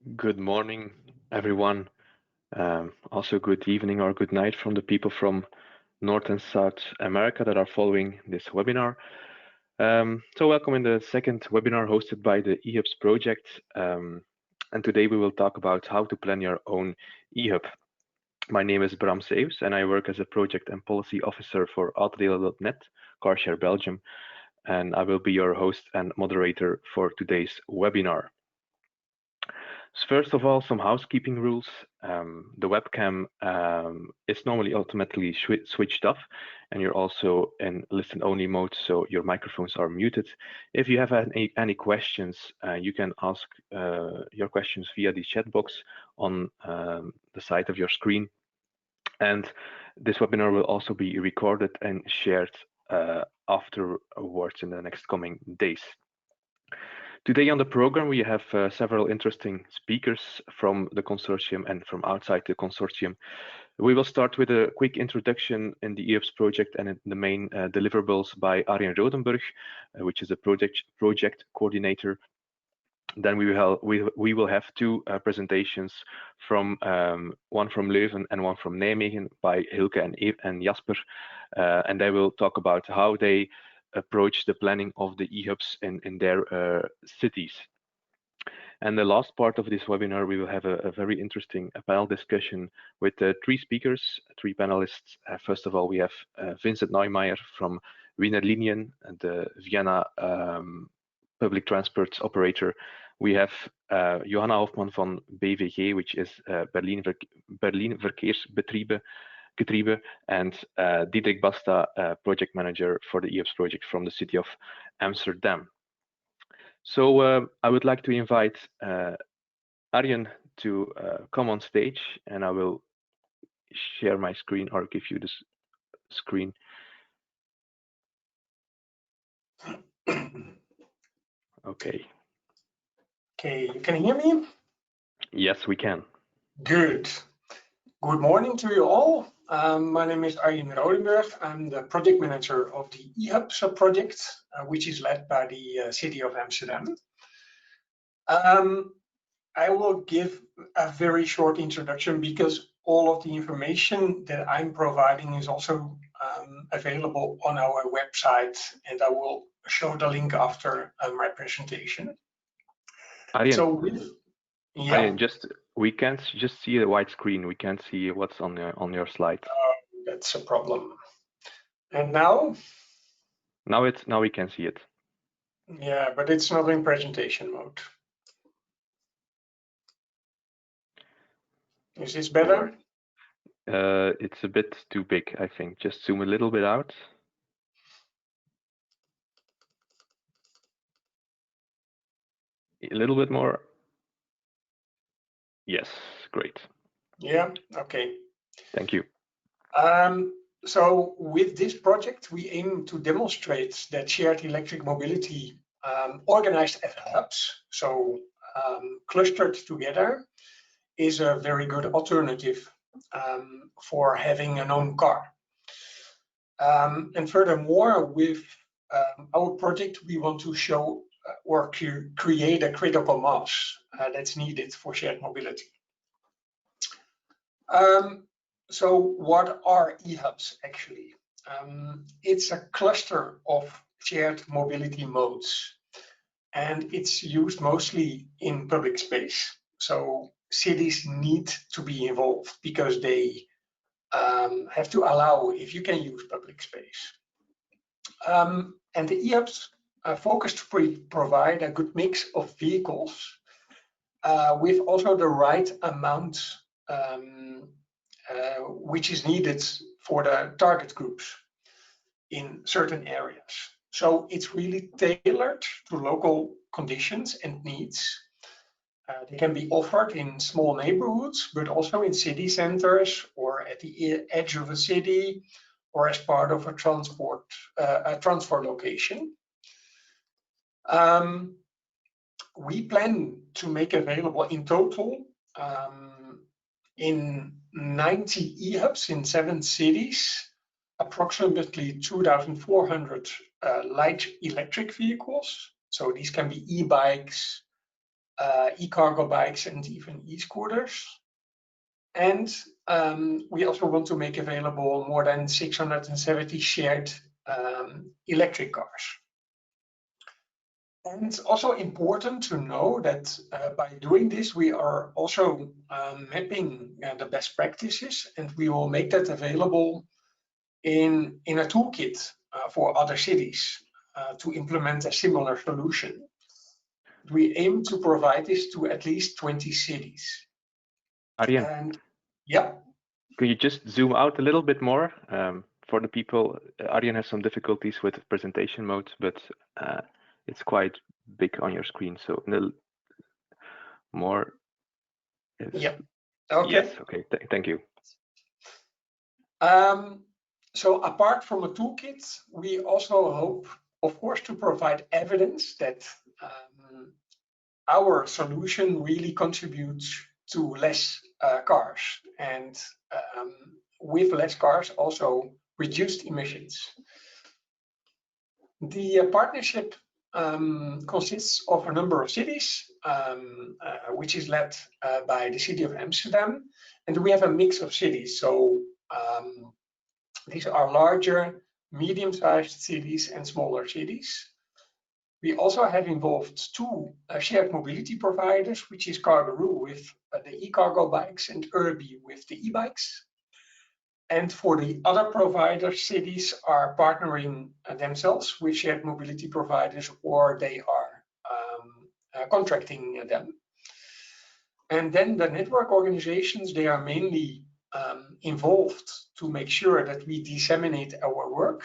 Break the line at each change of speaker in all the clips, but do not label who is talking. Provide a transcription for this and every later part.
Good morning, everyone. Also, good evening or good night from the people from North and South America that are following this webinar. So, welcome in the second webinar hosted by the eHUBS project. And today we will talk about how to plan your own eHUB. My name is Bram Seeus, and I work as a project and policy officer for Autodelen.net, CarShare Belgium. And I will be your host and moderator for today's webinar. So first of all, some housekeeping rules. The webcam is normally automatically switched off, and you're also in listen-only mode, so your microphones are muted. If you have any questions, you can ask your questions via the chat box on the side of your screen. And this webinar will also be recorded and shared afterwards in the next coming days. Today on the program, we have several interesting speakers from the consortium and from outside the consortium. We will start with a quick introduction in the eHUBS project and in the main deliverables by Arjen Rodenburg, which is a project coordinator. Then we will have two presentations from one from Leuven and one from Nijmegen by Hilke and Jasper, and they will talk about how they approach the planning of the eHUBs in their cities. And the last part of this webinar, we will have a very interesting panel discussion with three speakers, three panelists. First of all, we have Vincent Neumayer from Wiener Linien, the Vienna public transport operator. We have Johanna Hofmann from BVG, which is Berliner Verkehrbetriebe, and Diederik Basta, project manager for the eHUBS project from the city of Amsterdam. So I would like to invite Arjen to come on stage, and I will share my screen or give you this screen. Okay.
Okay, you can hear me?
Yes, we can.
Good. Good morning to you all. My name is Arjen Rodenburg. I'm the project manager of the eHUBS project, which is led by the city of Amsterdam. I will give a very short introduction because all of the information that I'm providing is also available on our website, and I will show the link after my presentation.
Arjen,
So
Arjen, we can't just see a white screen. We can't see what's on your slide.
That's a problem. And now?
Now we can see it.
Yeah, but it's not in presentation mode. Is this better?
It's a bit too big, I think. Just zoom a little bit out. A little bit more. Yes, great.
Yeah, okay.
Thank you.
So with this project, we aim to demonstrate that shared electric mobility organized as hubs, so clustered together, is a very good alternative for having an own car. And furthermore, with our project, we want to show or create a critical mass that's needed for shared mobility. So what are eHUBs actually? It's a cluster of shared mobility modes, and it's used mostly in public space. So cities need to be involved because they have to allow if you can use public space. And the eHUBs are focused to provide a good mix of vehicles with also the right amount which is needed for the target groups in certain areas. So it's really tailored to local conditions and needs. They can be offered in small neighborhoods, but also in city centers or at the edge of a city or as part of a transfer location. We plan to make available in total in 90 eHUBs in 7 cities, approximately 2,400 light electric vehicles. So these can be e-bikes, e-cargo bikes and even e-scooters. And we also want to make available more than 670 shared electric cars. And it's also important to know that by doing this, we are also mapping the best practices, and we will make that available in a toolkit for other cities to implement a similar solution. We aim to provide this to at least 20 cities.
Arjen,
and yeah.
Could you just zoom out a little bit more for the people? Arjen has some difficulties with presentation mode, but it's quite big on your screen. So a little more.
Yeah. Okay.
Yes. Okay. Thank you.
So apart from a toolkit, we also hope, of course, to provide evidence that our solution really contributes to less cars, and with less cars also reduced emissions. The partnership consists of a number of cities, which is led by the city of Amsterdam, and we have a mix of cities. So these are larger, medium-sized cities and smaller cities. We also have involved two shared mobility providers, which is Cargaroo with the e-cargo bikes and Urbi with the e-bikes. And for the other providers, cities are partnering themselves with shared mobility providers, or they are contracting them. And then the network organizations, they are mainly involved to make sure that we disseminate our work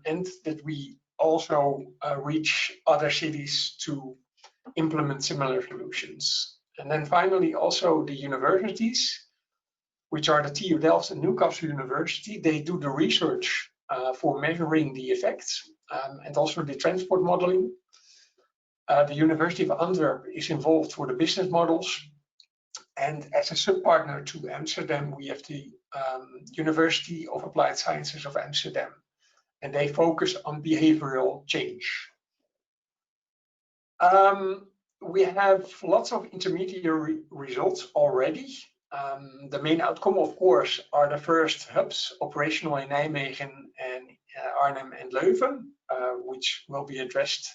and that we also reach other cities to implement similar solutions. And then finally, also the universities, which are the TU Delft and Newcastle University, they do the research for measuring the effects and also the transport modeling. The University of Antwerp is involved for the business models. And as a sub-partner to Amsterdam, we have the University of Applied Sciences of Amsterdam, and they focus on behavioral change. We have lots of intermediary results already. The main outcome, of course, are the first hubs operational in Nijmegen and Arnhem and Leuven, which will be addressed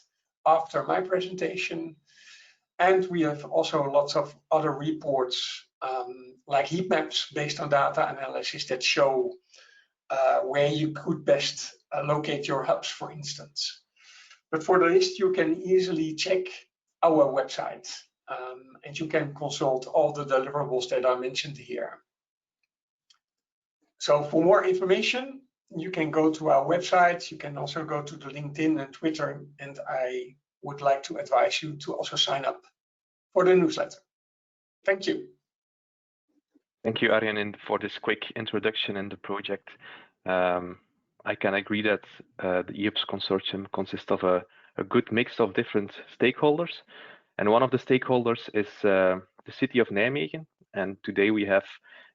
after my presentation. And we have also lots of other reports like heat maps based on data analysis that show where you could best locate your hubs, for instance. But for the list, you can easily check our website and you can consult all the deliverables that are mentioned here. So for more information, you can go to our website. You can also go to the LinkedIn and Twitter, and I would like to advise you to also sign up for the newsletter. Thank you.
Thank you, Arjen, for this quick introduction in the project. I can agree that the eHUBS consortium consists of a good mix of different stakeholders. And one of the stakeholders is the city of Nijmegen. And today we have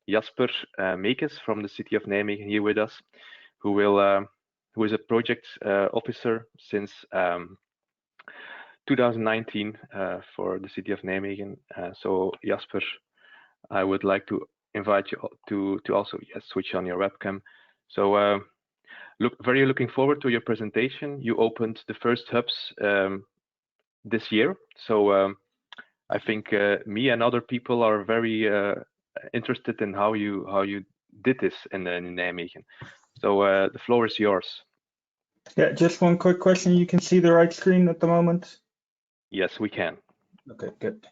Jasper Meekes from the city of Nijmegen here with us, who is a project officer since 2019 for the city of Nijmegen. So Jasper, I would like to invite you to also switch on your webcam. So very looking forward to your presentation. You opened the first hubs this year. So I think me and other people are very interested in how you did this in Nijmegen. So the floor is yours.
Yeah, just one quick question. You can see the right screen at the moment?
Yes, we can.
Okay, good.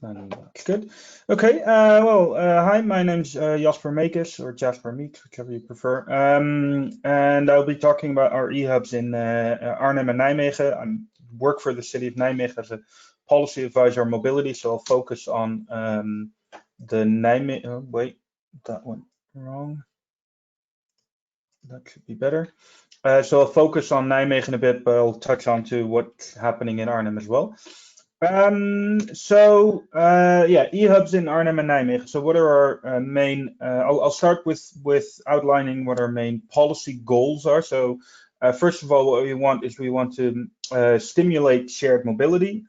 That's good. Okay, hi, my name's Jasper Meekes, or Jasper Meekes, whichever you prefer. And I'll be talking about our eHUBs in Arnhem and Nijmegen. I work for the city of Nijmegen as a policy advisor on mobility, so I'll focus on the Nijmegen. Oh, wait, that went wrong. That should be better. So I'll focus on Nijmegen a bit, but I'll touch on to what's happening in Arnhem as well. eHUBs in Arnhem and Nijmegen. So what are our main, I'll start with outlining what our main policy goals are. So first of all, what we want to stimulate shared mobility.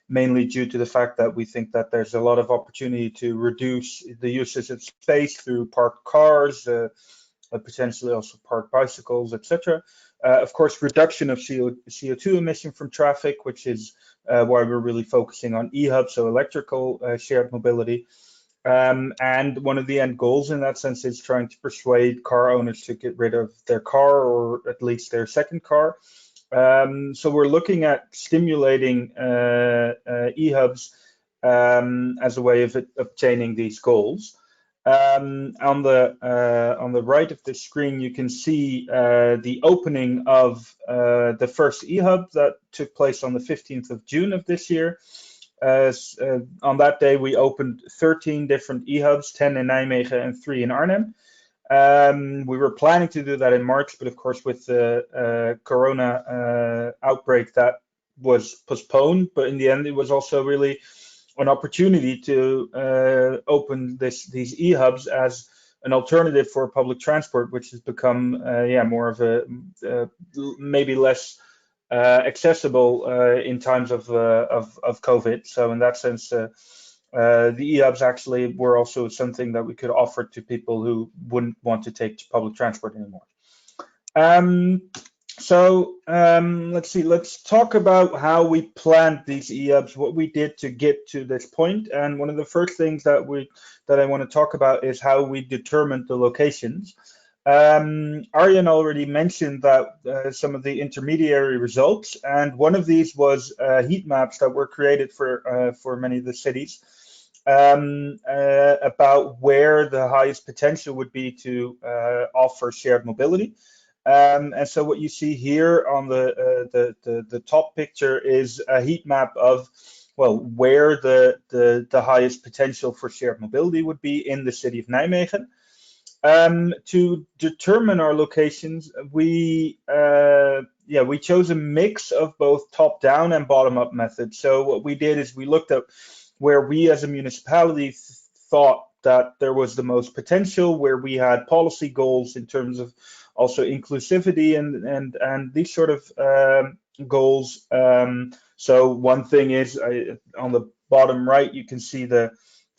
mainly due to the fact that we think that there's a lot of opportunity to reduce the usage of space through parked cars, potentially also parked bicycles, etc. Of course, reduction of CO2 emission from traffic, which is why we're really focusing on eHUB, so electrical shared mobility. And one of the end goals in that sense is trying to persuade car owners to get rid of their car, or at least their second car. So we're looking at stimulating eHUBs as a way of obtaining these goals. On the right of the screen, you can see the opening of the first eHUB that took place on the 15th of June of this year. On that day, we opened 13 different eHUBs, 10 in Nijmegen and 3 in Arnhem. We were planning to do that in March, but of course with the corona outbreak, that was postponed. But in the end, it was also really an opportunity to open these eHUBs as an alternative for public transport, which has become more of a maybe less accessible in times of COVID. So in that sense, the eHUBs actually were also something that we could offer to people who wouldn't want to take public transport anymore. Let's see, let's talk about how we planned these eHUBs, what we did to get to this point. And one of the first things that I want to talk about is how we determined the locations. Arjen already mentioned that some of the intermediary results, and one of these was heat maps that were created for many of the cities about where the highest potential would be to offer shared mobility. And so what you see here on the top picture is a heat map of, well, where the highest potential for shared mobility would be in the city of Nijmegen. To determine our locations, we chose a mix of both top-down and bottom-up methods. So what we did is we looked at where we as a municipality thought that there was the most potential, where we had policy goals in terms of also inclusivity and these sort of goals. So one thing is on the bottom right, you can see the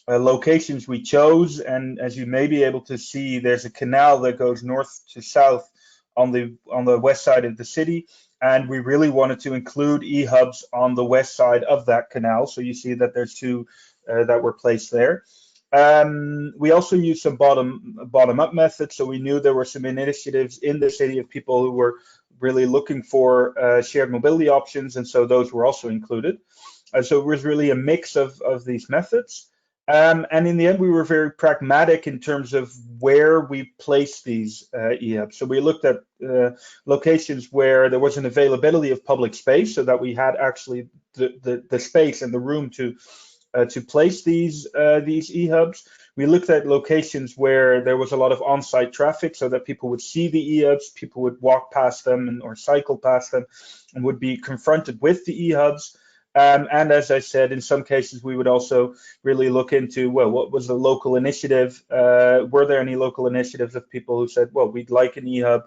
locations we chose, and as you may be able to see, there's a canal that goes north to south on the west side of the city, and we really wanted to include eHUBs on the west side of that canal. So you see that there's two that were placed there. We also used some bottom-up methods, so we knew there were some initiatives in the city of people who were really looking for shared mobility options, and so those were also included. So it was really a mix of these methods. And in the end, we were very pragmatic in terms of where we placed these eHUBs. So we looked at locations where there was an availability of public space, so that we had actually the space and the room to place these eHUBs. We looked at locations where there was a lot of on-site traffic, so that people would see the eHUBs, people would walk past them or cycle past them, and would be confronted with the eHUBs. And as I said, in some cases, we would also really look into, well, what was the local initiative? Were there any local initiatives of people who said, well, we'd like an eHUB?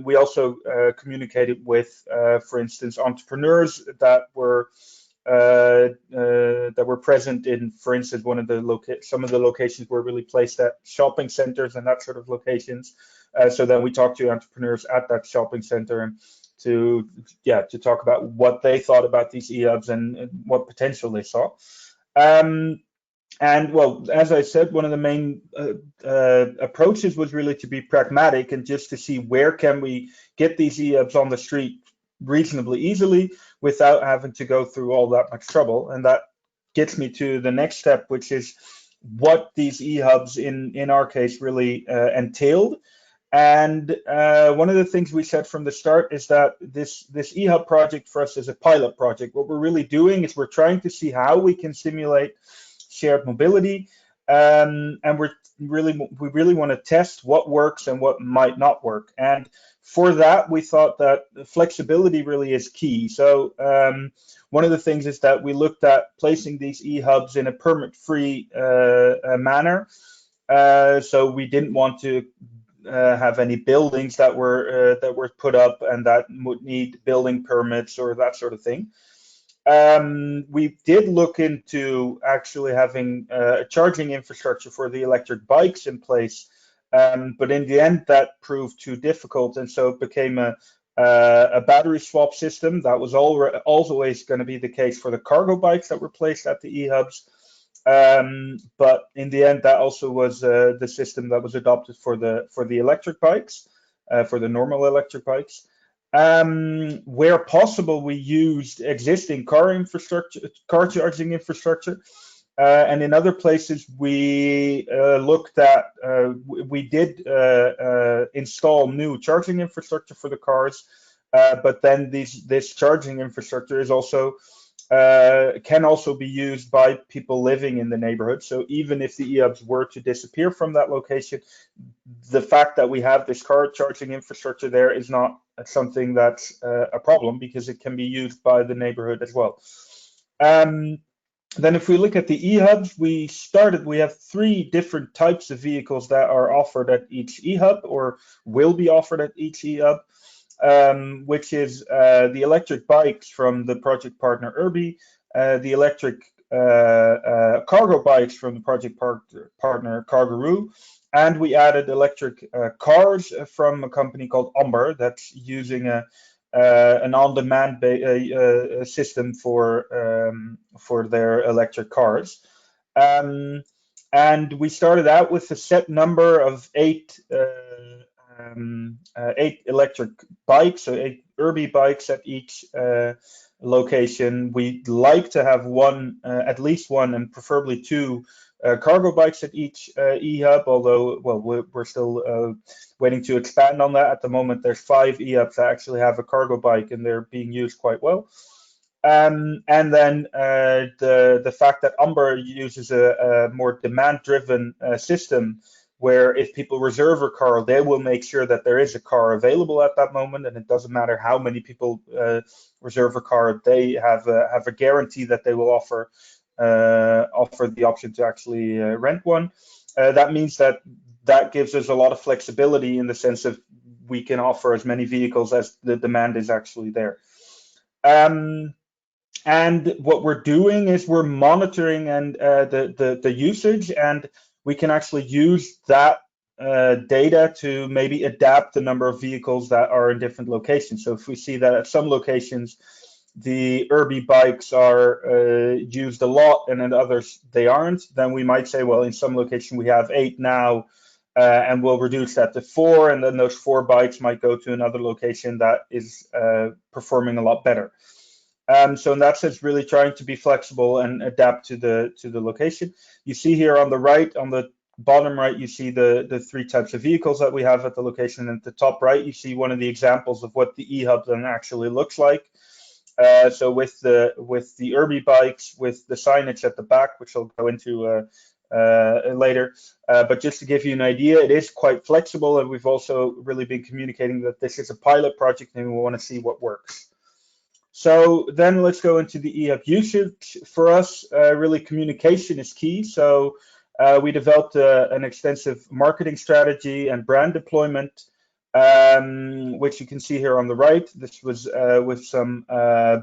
We also communicated with, for instance, entrepreneurs that were present in, for instance, some of the locations were really placed at shopping centers and that sort of locations. So then we talked to entrepreneurs at that shopping center and to talk about what they thought about these eHUBs and what potential they saw. And well, as I said, one of the main approaches was really to be pragmatic and just to see where can we get these eHUBs on the street reasonably easily without having to go through all that much trouble. And that gets me to the next step, which is what these eHUBs in our case really entailed. And one of the things we said from the start is that this eHUB project for us is a pilot project. What we're really doing is we're trying to see how we can simulate shared mobility, and we really want to test what works and what might not work. And for that, we thought that flexibility really is key. So one of the things is that we looked at placing these eHUBs in a permit-free manner. So we didn't want to have any buildings that were put up and that would need building permits or that sort of thing. We did look into actually having a charging infrastructure for the electric bikes in place, but in the end that proved too difficult, and so it became a battery swap system. That was always going to be the case for the cargo bikes that were placed at the eHUBs. But in the end, that also was the system that was adopted for the electric bikes, for the normal electric bikes. Where possible, we used existing car charging infrastructure, and in other places we looked at. We did install new charging infrastructure for the cars, but then this charging infrastructure is also can also be used by people living in the neighborhood. So even if the eHUBs were to disappear from that location, the fact that we have this car charging infrastructure there is not something that's a problem, because it can be used by the neighborhood as well. Then if we look at the eHUBs, we have 3 different types of vehicles that are offered at each eHUB, or will be offered at each eHUB. Which is the electric bikes from the project partner URBI, the electric cargo bikes from the project partner Cargaroo, and we added electric cars from a company called Amber that's using an on-demand system for their electric cars. And we started out with a set number of 8 electric bikes, so 8 URBI bikes at each location. We'd like to have at least one, and preferably 2 cargo bikes at each eHUB, although, well, we're still waiting to expand on that. At the moment, there's 5 eHUBs that actually have a cargo bike, and they're being used quite well. And then the fact that Amber uses a more demand-driven system, where if people reserve a car, they will make sure that there is a car available at that moment, and it doesn't matter how many people reserve a car. They have a guarantee that they will offer the option to actually rent one. That means that gives us a lot of flexibility, in the sense of we can offer as many vehicles as the demand is actually there. And what we're doing is we're monitoring and the usage, and we can actually use that data to maybe adapt the number of vehicles that are in different locations. So if we see that at some locations the URBI bikes are used a lot, and in others they aren't, then we might say, well, in some location we have 8 now, and we'll reduce that to 4, and then those 4 bikes might go to another location that is performing a lot better. So in that sense, really trying to be flexible and adapt to the location. You see here on the right, on the bottom right, you see the 3 types of vehicles that we have at the location. And at the top right, you see one of the examples of what the eHUB then actually looks like. So with the URBI bikes, with the signage at the back, which I'll go into later. But just to give you an idea, it is quite flexible, and we've also really been communicating that this is a pilot project and we want to see what works. So then let's go into the eHUB usage. For us, really communication is key. So we developed an extensive marketing strategy and brand deployment, which you can see here on the right. This was with some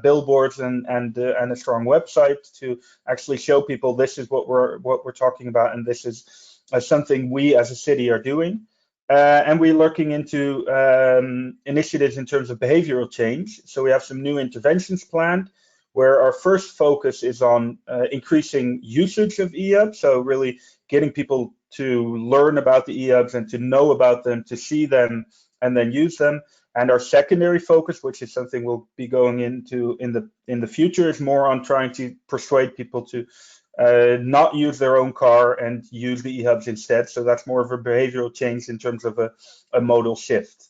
billboards and a strong website to actually show people this is what we're talking about, and this is something we as a city are doing. And we're looking into initiatives in terms of behavioral change. So we have some new interventions planned, where our first focus is on increasing usage of eHUBs. So really getting people to learn about the eHUBs and to know about them, to see them, and then use them. And our secondary focus, which is something we'll be going into in the future, is more on trying to persuade people to not use their own car and use the eHUBs instead. So that's more of a behavioral change in terms of a modal shift.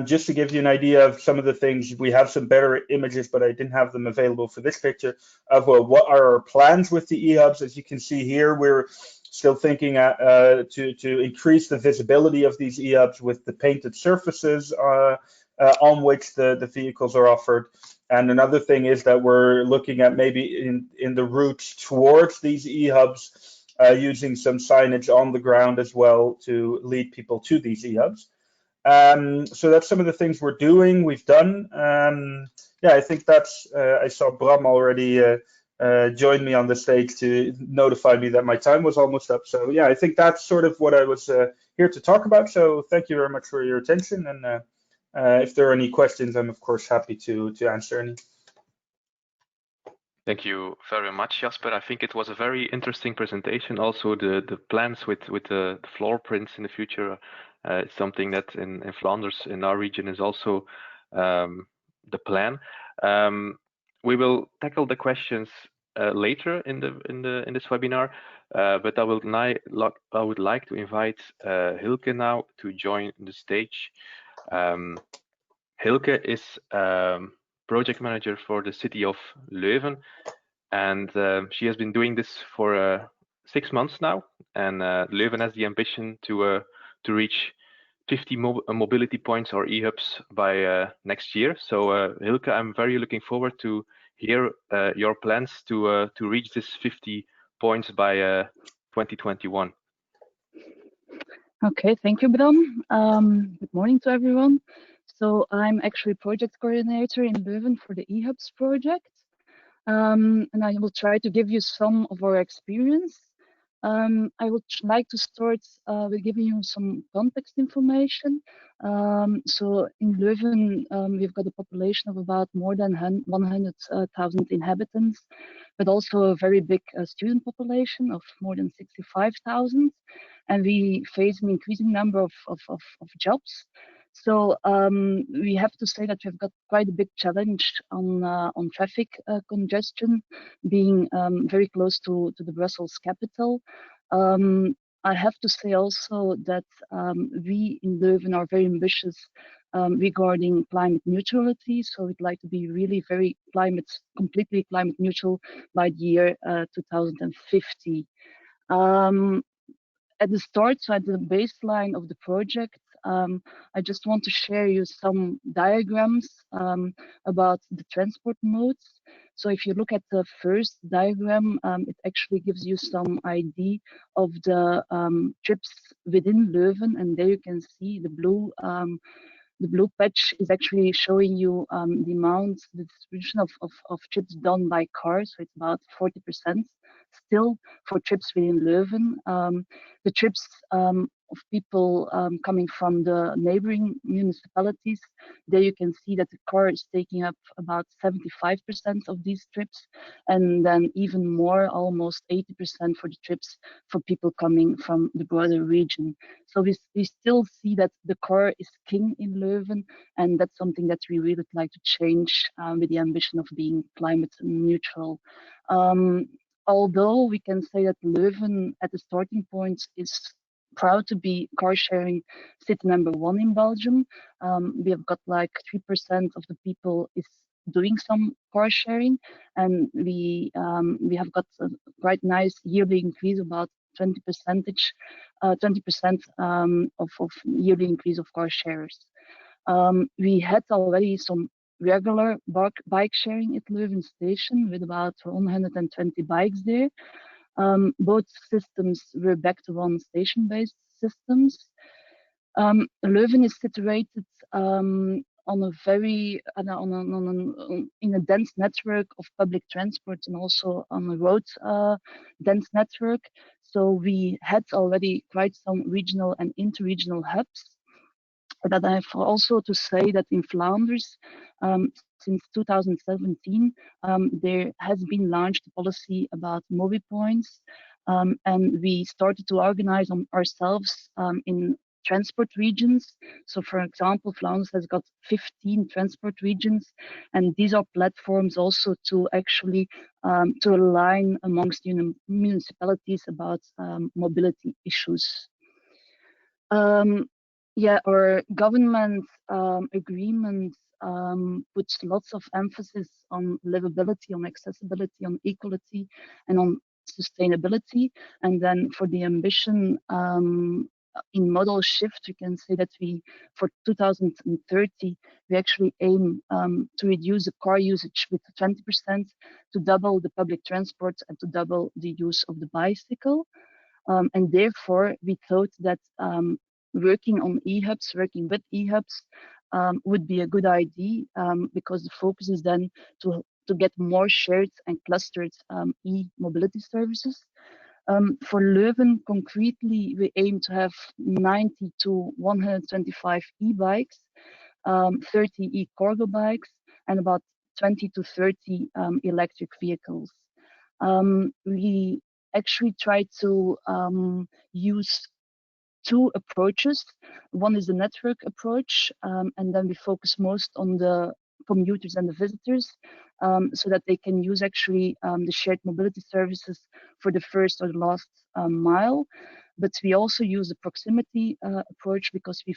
Just to give you an idea of some of the things, we have some better images, but I didn't have them available for this picture, of what are our plans with the eHUBs. As you can see here, we're still thinking to increase the visibility of these eHUBs with the painted surfaces on which the vehicles are offered. And another thing is that we're looking at maybe in the routes towards these eHUBs, using some signage on the ground as well to lead people to these eHUBs. So that's some of the things we're doing. We've done. yeah, I think that's, I saw Bram already join me on the stage to notify me that my time was almost up. So yeah, I think that's sort of what I was here to talk about. So thank you very much for your attention. And if there are any questions, I'm of course happy to answer any.
Thank you very much, Jasper. I think it was a very interesting presentation. Also, the plans with the floor prints in the future is something that in Flanders, in our region, is also the plan. We will tackle the questions later in this webinar, but I would like to invite Hilke now to join the stage. Hilke is project manager for the city of Leuven, and she has been doing this for 6 months now. And Leuven has the ambition to reach 50 mobility points or eHUBs by next year. So Hilke, I'm very looking forward to hear your plans to reach this 50 points by 2021.
Okay, thank you, Bram. Good morning to everyone. So I'm actually project coordinator in Leuven for the eHUBS project. And I will try to give you some of our experience. I would like to start with giving you some context information. So in Leuven, we've got a population of about more than 100,000 inhabitants, but also a very big student population of more than 65,000. And we face an increasing number of jobs. So we have to say that we've got quite a big challenge on traffic congestion, being very close to the Brussels capital. I have to say also that we in Leuven are very ambitious regarding climate neutrality. So we'd like to be really very completely climate neutral by the year 2050. At the start, so at the baseline of the project, I just want to share you some diagrams about the transport modes. So if you look at the first diagram, it actually gives you some idea of the trips within Leuven, and there you can see the blue patch is actually showing you the distribution of trips done by cars. So it's about 40% still for trips within Leuven. The trips of people coming from the neighboring municipalities, there you can see that the car is taking up about 75% of these trips, and then even more, almost 80% for the trips for people coming from the broader region. So we still see that the car is king in Leuven, and that's something that we really would like to change with the ambition of being climate neutral. Although we can say that Leuven at the starting point is proud to be car sharing city #1 in Belgium. We have got like 3% of the people is doing some car sharing, and we have got a quite nice yearly increase, about 20% of yearly increase of car sharers. We had already some regular bike sharing at Leuven station with about 120 bikes there. Both systems were back to one station-based systems. Leuven is situated on a very in a dense network of public transport, and also on a road dense network. So we had already quite some regional and interregional hubs. But I have also to say that in Flanders, since 2017, there has been launched a policy about mobile points, and we started to organize ourselves in transport regions. So for example, Flanders has got 15 transport regions, and these are platforms also to actually to align amongst municipalities about mobility issues. Yeah, our government agreement puts lots of emphasis on livability, on accessibility, on equality, and on sustainability. And then for the ambition in modal shift, we can say that for 2030, we actually aim to reduce the car usage with 20%, to double the public transport, and to double the use of the bicycle. And therefore, we thought that working with eHUBS, would be a good idea, because the focus is then to get more shared and clustered e-mobility services. For Leuven, concretely, we aim to have 90 to 125 e-bikes, 30 e-cargo bikes, and about 20 to 30 electric vehicles. We actually try to use two approaches. One is the network approach, and then we focus most on the commuters and the visitors, so that they can use actually the shared mobility services for the first or the last mile. But we also use the proximity approach, because we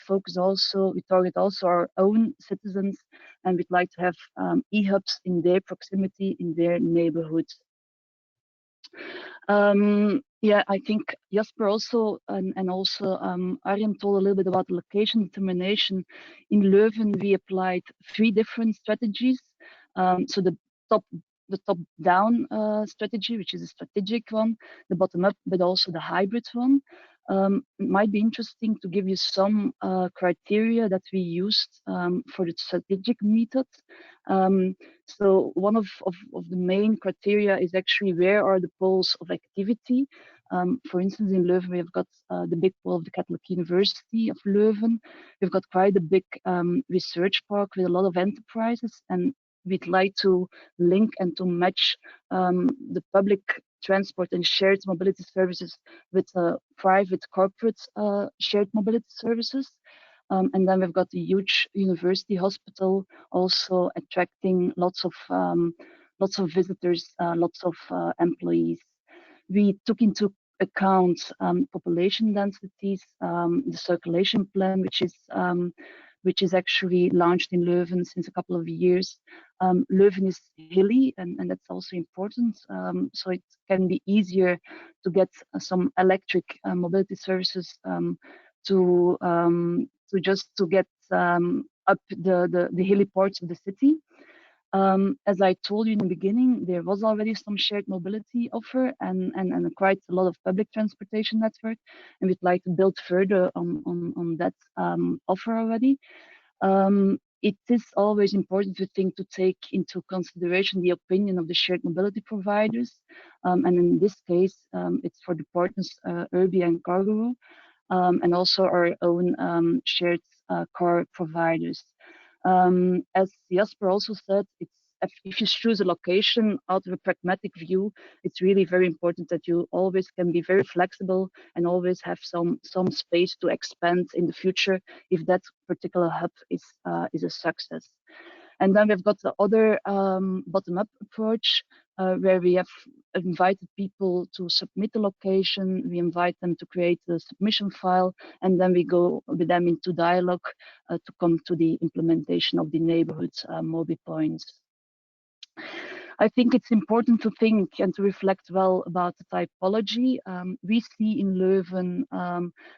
target also our own citizens, and we'd like to have eHUBs in their proximity, in their neighborhoods. Yeah, I think Jasper also and also Arjen told a little bit about the location determination. In Leuven, we applied 3 different strategies. So the top-down strategy, which is a strategic one, the bottom-up, but also the hybrid one. It might be interesting to give you some criteria that we used for the strategic method. So one of the main criteria is actually where are the poles of activity. For instance, in Leuven, we have got the big pole of the Catholic University of Leuven. We've got quite a big research park with a lot of enterprises, and we'd like to link and to match the public transport and shared mobility services with private corporate shared mobility services. And then we've got a huge university hospital, also attracting lots of visitors, lots of employees. We took into account population densities, the circulation plan, which is actually launched in Leuven since a couple of years. Leuven is hilly, and that's also important. So it can be easier to get some electric mobility services to get up the hilly parts of the city. As I told you in the beginning, there was already some shared mobility offer and quite a lot of public transportation network, and we'd like to build further on that offer already. It is always important, we think, to take into consideration the opinion of the shared mobility providers, and in this case, it's for the partners Urbi and Cargo, and also our own shared car providers. As Jasper also said, if you choose a location out of a pragmatic view, it's really very important that you always can be very flexible and always have some space to expand in the future if that particular hub is a success. And then we've got the other bottom-up approach, where we have invited people to submit a location. We invite them to create a submission file, and then we go with them into dialogue to come to the implementation of the neighborhood mobile points. I think it's important to think and to reflect well about the typology. We see in Leuven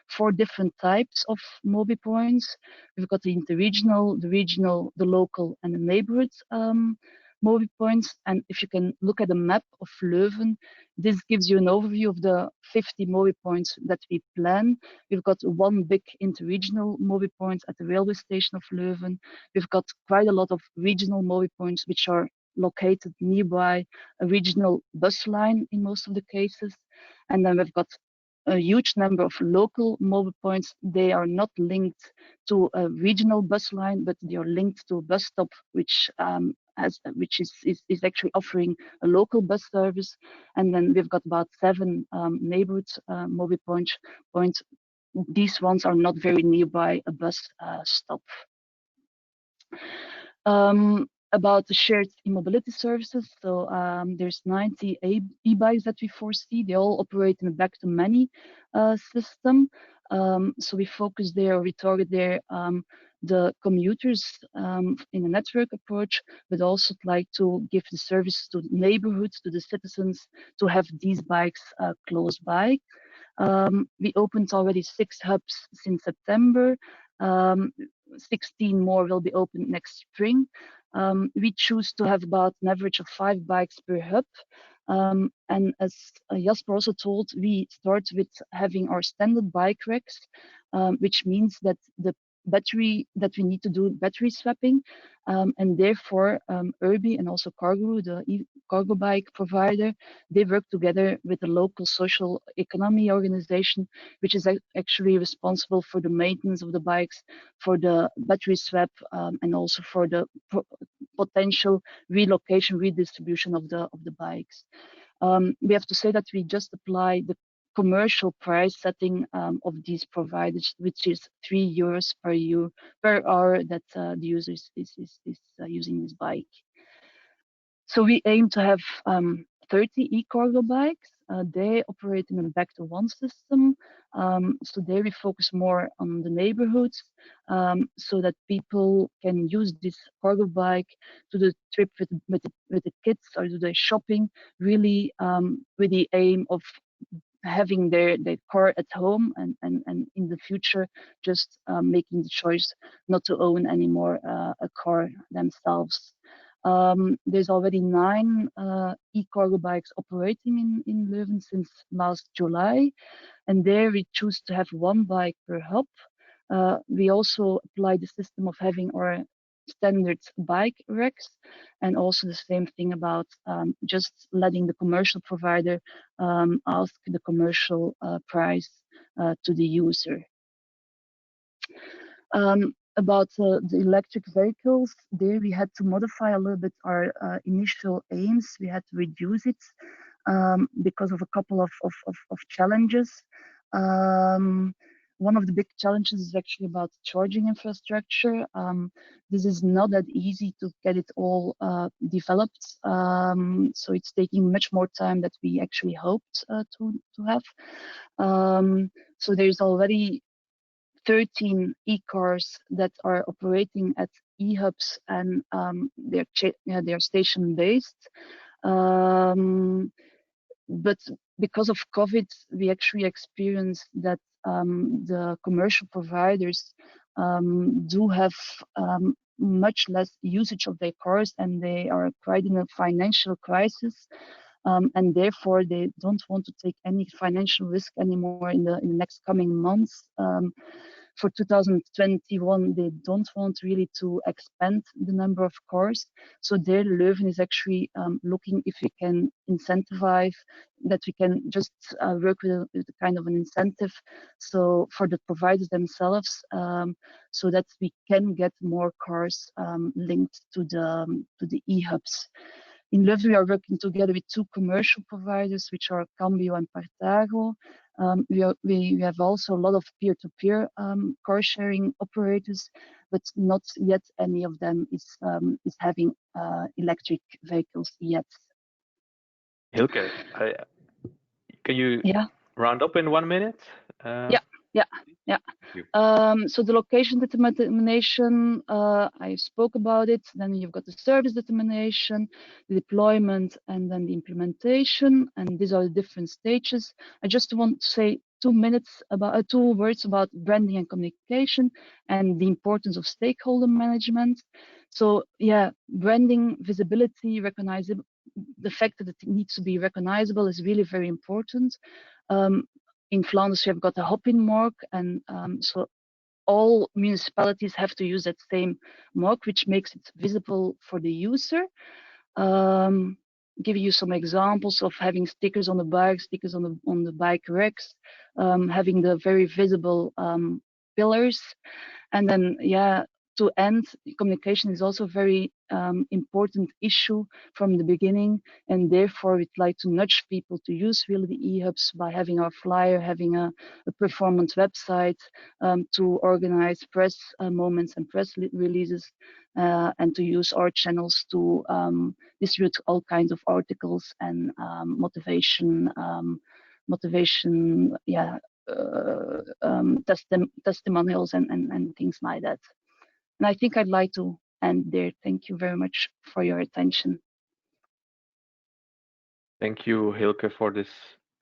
4 different types of mobile points. We've got the interregional, the regional, the local, and the neighborhood mobile points. And if you can look at a map of Leuven, this gives you an overview of the 50 mobile points that we plan. We've got 1 big interregional mobile point at the railway station of Leuven. We've got quite a lot of regional mobile points which are located nearby a regional bus line in most of the cases. And then we've got a huge number of local mobile points. They are not linked to a regional bus line, but they are linked to a bus stop, which is actually offering a local bus service. And then we've got about 7 neighborhood mobile points. These ones are not very nearby a bus stop. About the shared e-mobility services, so there's 90 e-bikes that we foresee. They all operate in a back-to-many system. So we focus there, we target there the commuters in a network approach, but also like to give the service to neighborhoods, to the citizens, to have these bikes close by. We opened already 6 hubs since September. 16 more will be opened next spring. We choose to have about an average of 5 bikes per hub. And as Jasper also told, we start with having our standard bike racks, which means that the battery that we need to do battery swapping, and therefore Urbi and also Cargo, the cargo bike provider, they work together with the local social economy organization, which is actually responsible for the maintenance of the bikes, for the battery swap, and also for the potential relocation, redistribution of the bikes. We have to say that we just apply the commercial price setting of these providers, which is €3 per hour that the user is using this bike. So we aim to have 30 e-cargo bikes. They operate in a back-to-one system. So there we focus more on the neighborhoods, so that people can use this cargo bike to the trip with the kids or do their shopping, really with the aim of having their car at home, and in the future just making the choice not to own anymore a car themselves. There's already 9 e-cargo bikes operating in Leuven since last July, and there we choose to have 1 bike per hub. We also apply the system of having our standard bike racks, and also the same thing about just letting the commercial provider ask the commercial price to the user. About the electric vehicles, there we had to modify a little bit our initial aims. We had to reduce it because of a couple of challenges. One of the big challenges is actually about charging infrastructure. This is not that easy to get it all developed, so it's taking much more time than we actually hoped to have. So there's already 13 e-cars that are operating at eHUBS, and they're station-based. But because of COVID, we actually experienced that the commercial providers do have much less usage of their cars, and they are quite in a financial crisis. And therefore, they don't want to take any financial risk anymore in the next coming months. For 2021, they don't want really to expand the number of cars. So there, Leuven is actually looking if we can incentivize, that we can just work with a kind of an incentive, so for the providers themselves, so that we can get more cars linked to the eHUBs. In Leuven, we are working together with 2 commercial providers, which are Cambio and Partago. We have also a lot of peer-to-peer car sharing operators, but not yet any of them is having electric vehicles yet.
Hilke, can you round up in 1 minute?
Yeah. So the location determination, I spoke about it. Then you've got the service determination, the deployment, and then the implementation. And these are the different stages. I just want to say 2 words about branding and communication and the importance of stakeholder management. So yeah, branding, visibility, recognizable. The fact that it needs to be recognizable is really very important. In Flanders, we have got a hopping mark, and so all municipalities have to use that same mark, which makes it visible for the user. Give you some examples of having stickers on the bike, stickers on the bike racks, having the very visible pillars, and then to end, communication is also a very important issue from the beginning, and therefore we'd like to nudge people to use really the eHUBs by having our flyer, having a performance website, to organize press moments and press releases, and to use our channels to distribute all kinds of articles and testimonials and things like that. And I think I'd like to end there. Thank you very much for your attention.
Thank you, Hilke, for this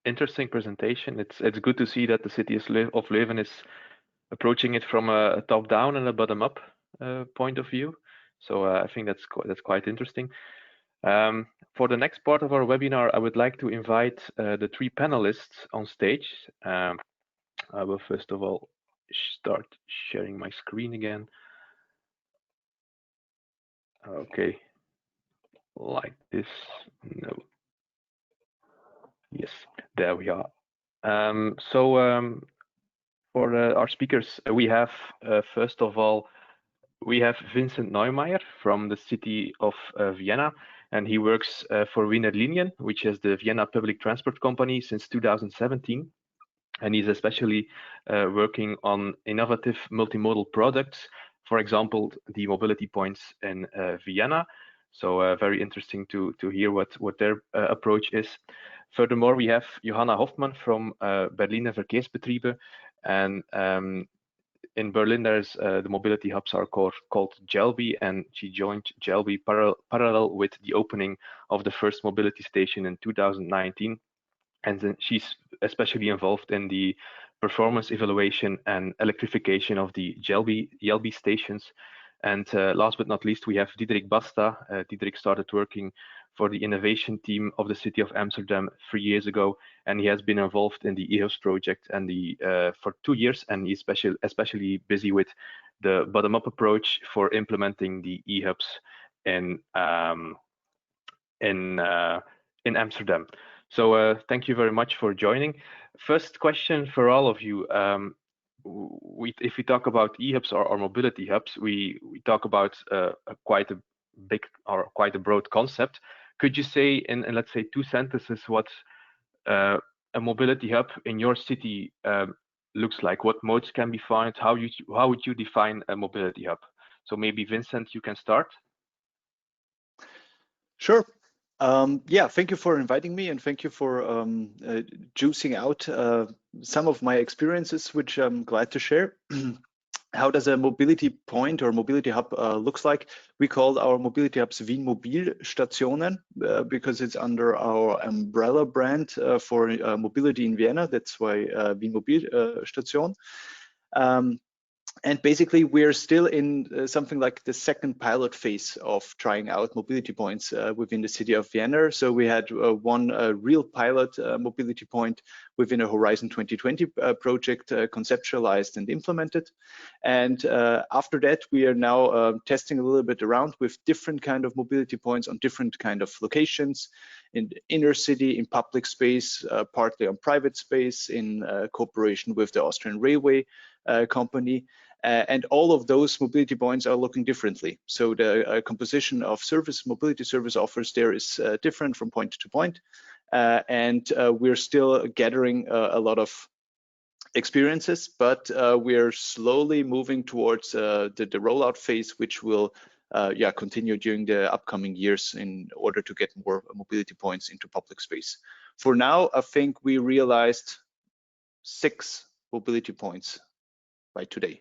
interesting presentation. It's good to see that the city of Leuven is approaching it from a top-down and a bottom-up point of view. So I think that's quite interesting. For the next part of our webinar, I would like to invite the 3 panelists on stage. I will first of all start sharing my screen again. Okay, like this. No. Yes, there we are. For our speakers, we have first of all, we have Vincent Neumayer from the city of Vienna, and he works for Wiener Linien, which is the Vienna public transport company since 2017. And he's especially working on innovative multimodal products, for example, the mobility points in Vienna. So very interesting to hear what their approach is. Furthermore, we have Johanna Hofmann from Berliner Verkehrbetriebe, and in Berlin, there's the mobility hubs are called Jelbi, and she joined Jelbi parallel with the opening of the first mobility station in 2019. And then she's especially involved in the performance evaluation and electrification of the Jelbi stations. And last but not least, we have Diederik Basta. Diederik started working for the innovation team of the city of Amsterdam 3 years ago, and he has been involved in the eHUBS project and for 2 years, and he's especially busy with the bottom-up approach for implementing the eHUBS in Amsterdam. So thank you very much for joining. First question for all of you. If we talk about eHUBS or mobility hubs, we talk about quite a big or quite a broad concept. Could you say in let's say 2 sentences what a mobility hub in your city looks like? What modes can be found? How would you define a mobility hub? So maybe Vincent, you can start.
Sure. Yeah, thank you for inviting me, and thank you for juicing out some of my experiences, which I'm glad to share. How does a mobility point or mobility hub looks like? We call our mobility hubs Wien Mobilstationen because it's under our umbrella brand for mobility in Vienna. That's why Wien Mobilstation. And basically, we're still in something like the second pilot phase of trying out mobility points within the city of Vienna. So we had one real pilot mobility point within a Horizon 2020 project conceptualized and implemented. And after that, we are now testing a little bit around with different kind of mobility points on different kind of locations in the inner city, in public space, partly on private space, in cooperation with the Austrian Railway company. And all of those mobility points are looking differently. So the composition of mobility service offers there is different from point to point. And we're still gathering a lot of experiences, but we're slowly moving towards the rollout phase, which will continue during the upcoming years in order to get more mobility points into public space. For now, I think we realized 6 mobility points by today.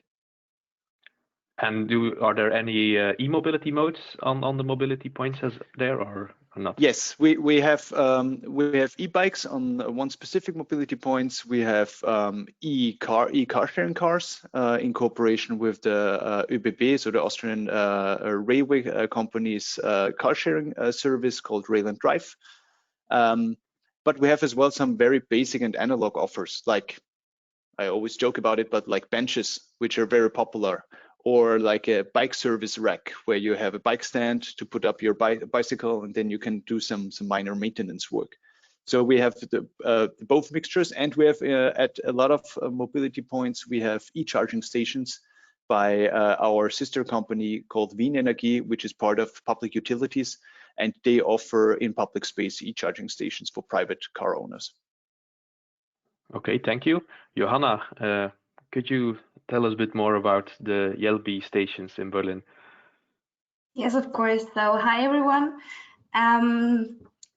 And are there any e-mobility modes on the mobility points as there or not?
Yes, we have e-bikes on one specific mobility points. We have e-car sharing cars in cooperation with the ÖBB, so the Austrian railway company's car sharing service called Rail and Drive. But we have as well some very basic and analog offers, like I always joke about it, but like benches, which are very popular, or like a bike service rack where you have a bike stand to put up your bicycle, and then you can do some minor maintenance work. So we have both mixtures, and we have at a lot of mobility points, we have e-charging stations by our sister company called Wien Energie, which is part of public utilities, and they offer in public space e-charging stations for private car owners.
Okay, thank you. Johanna, could you tell us a bit more about the Jelbi stations in Berlin?
Yes, of course. So hi, everyone.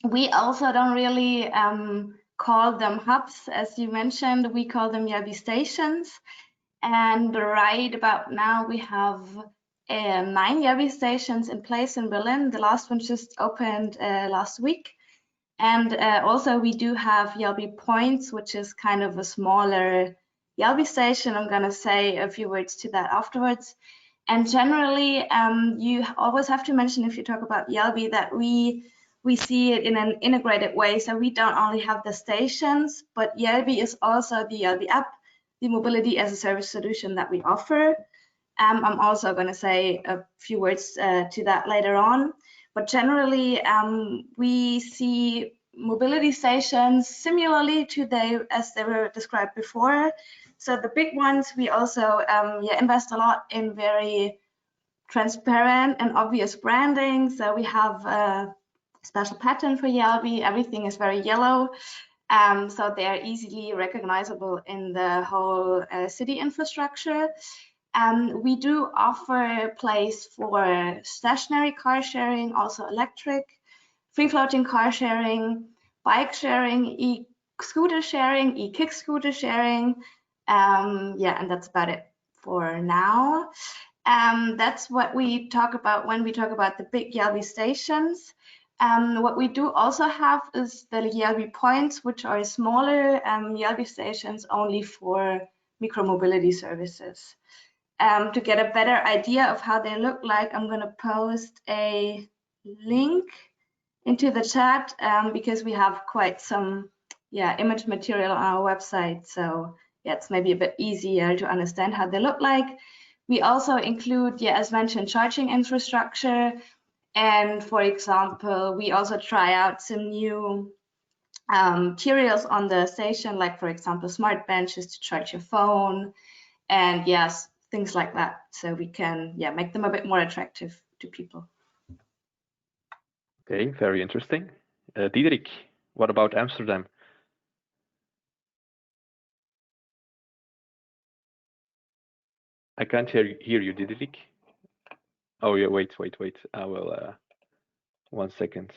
We also don't really call them hubs. As you mentioned, we call them Jelbi stations. And right about now, we have 9 Jelbi stations in place in Berlin. The last one just opened last week. And also we do have Jelbi points, which is kind of a smaller Jelbi station. I'm going to say a few words to that afterwards. And generally, you always have to mention, if you talk about Jelbi, that we see it in an integrated way. So we don't only have the stations, but Jelbi is also the Jelbi app, the mobility as a service solution that we offer. I'm also going to say a few words to that later on. But generally, we see mobility stations similarly to as they were described before. So the big ones, we also invest a lot in very transparent and obvious branding. So we have a special pattern for Jelbi. Everything is very yellow. So they are easily recognizable in the whole city infrastructure. We do offer a place for stationary car sharing, also electric, free-floating car sharing, bike sharing, e-scooter sharing, e-kick scooter sharing. And that's about it for now. That's what we talk about when we talk about the big Jelbi stations. What we do also have is the Jelbi points, which are smaller Jelbi stations only for micromobility services. To get a better idea of how they look like, I'm going to post a link into the chat because we have quite some image material on our website. So it's maybe a bit easier to understand how they look like. We also include, as mentioned, charging infrastructure. And for example, we also try out some new materials on the station, like for example, smart benches to charge your phone, and things like that. So we can make them a bit more attractive to people.
Okay, very interesting. Diederik, what about Amsterdam? I can't hear you, Diederik. Oh yeah, wait. I will. 1 second.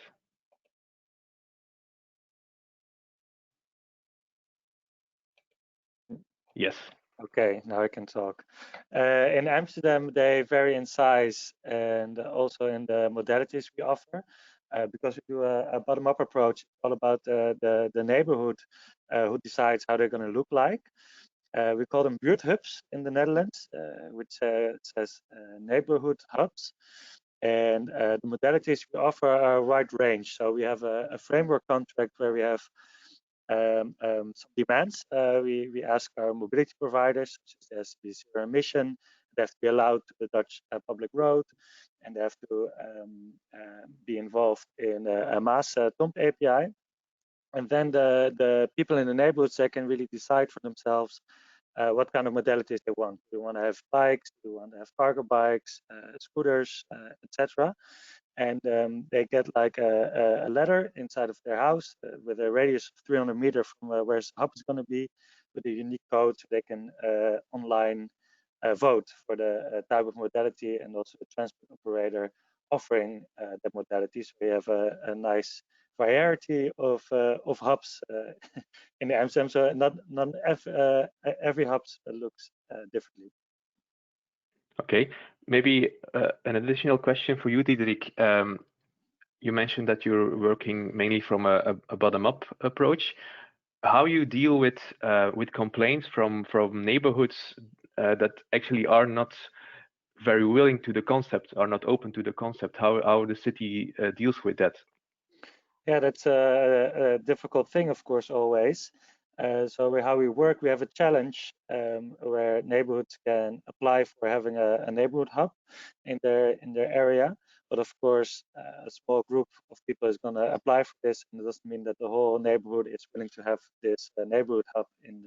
Yes.
Okay, now I can talk. In Amsterdam, they vary in size and also in the modalities we offer. Because we do a bottom-up approach, all about the neighborhood who decides how they're going to look like. We call them buurthubs in the Netherlands, which says neighborhood hubs. And the modalities we offer are a wide range. So we have a framework contract where we have some demands. We ask our mobility providers, such as the zero emission, they have to be allowed to the Dutch public road, and they have to be involved in a mass TOMP API. And then the people in the neighborhoods, they can really decide for themselves what kind of modalities they want. Do they want to have bikes? Do they want to have cargo bikes, scooters, etc.? And they get like a letter inside of their house with a radius of 300 meters from where the hub is going to be, with a unique code, so they can online vote for the type of modality and also the transport operator offering that modality. So we have a nice variety of hubs in Amsterdam. So not every hub looks differently.
Okay, maybe an additional question for you, Diederik. You mentioned that you're working mainly from a bottom-up approach. How you deal with complaints from neighborhoods that actually are not very willing to the concept, are not open to the concept? How the city deals with that?
Yeah, that's a difficult thing, of course, always. So how we work, we have a challenge where neighborhoods can apply for having a neighborhood hub in their area. But of course, a small group of people is going to apply for this, and it doesn't mean that the whole neighborhood is willing to have this neighborhood hub in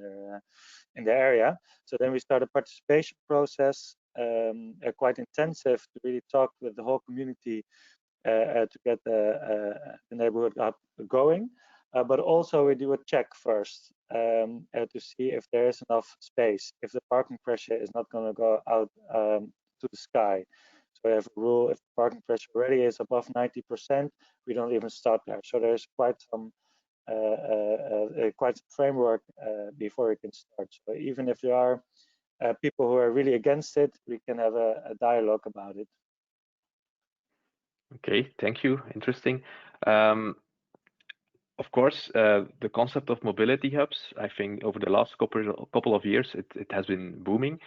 their area. So then we start a participation process, quite intensive, to really talk with the whole community to get the neighborhood hub going. But also we do a check first to see if there is enough space, if the parking pressure is not going to go out to the sky. So we have a rule: if the parking pressure already is above 90%, we don't even start there. So there's quite some framework before we can start. So even if there are people who are really against it, we can have a dialogue about it.
Okay, thank you. Interesting. Of course, the concept of mobility hubs, I think over the last couple of years, it has been booming.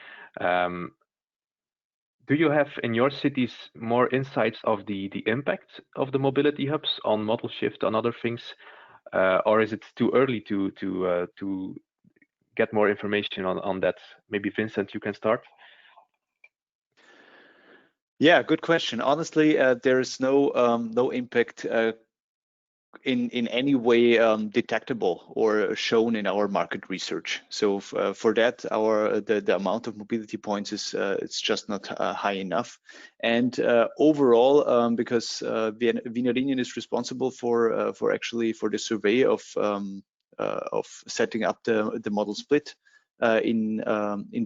Do you have in your cities more insights of the impact of the mobility hubs on model shift, on other things, or is it too early to get more information on that? Maybe Vincent, you can start.
Yeah, good question. Honestly, there is no impact in any way detectable or shown in our market research. So for that, the amount of mobility points is it's just not high enough. And overall, because Wiener Linien is responsible for the survey of setting up the model split in